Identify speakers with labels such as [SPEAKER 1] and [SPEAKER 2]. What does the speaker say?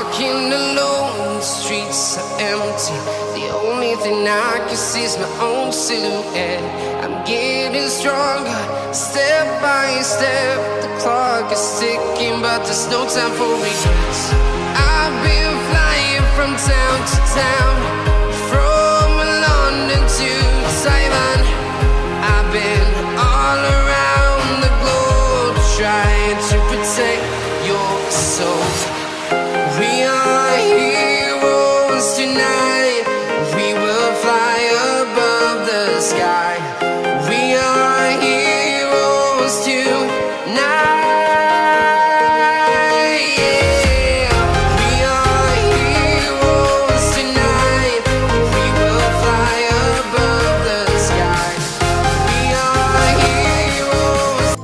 [SPEAKER 1] walking alone, the streets are empty. The only thing I can see is my own silhouette. I'm getting stronger, step by step. The clock is ticking, but there's no time for regrets. I've been flying from town to town, from London to Taiwan. I've been all around the globe, trying to protect your soul. We are heroes tonight. We will fly above the sky. We are heroes tonight. Yeah. We are heroes tonight. We will fly above the sky. We are heroes.